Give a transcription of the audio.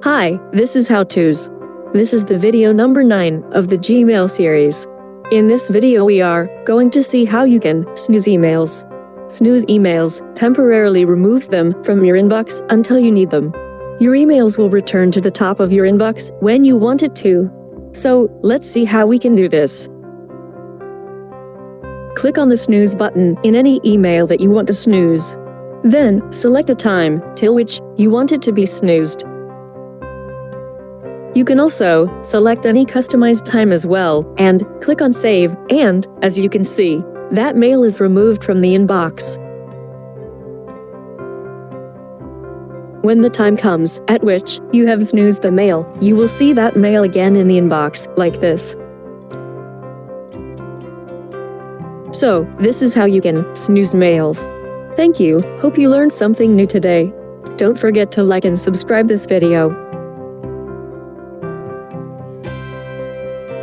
Hi, this is How To's. This is the video number 9 of the Gmail series. In this video we are going to see how you can snooze emails. Snooze emails temporarily removes them from your inbox until you need them. Your emails will return to the top of your inbox when you want it to. So, let's see how we can do this. Click on the snooze button in any email that you want to snooze. Then, select the time till which you want it to be snoozed. You can also select any customized time as well, and click on Save, and, as you can see, that mail is removed from the inbox. When the time comes at which you have snoozed the mail, you will see that mail again in the inbox, like this. So, this is how you can snooze mails. Thank you, hope you learned something new today. Don't forget to like and subscribe this video.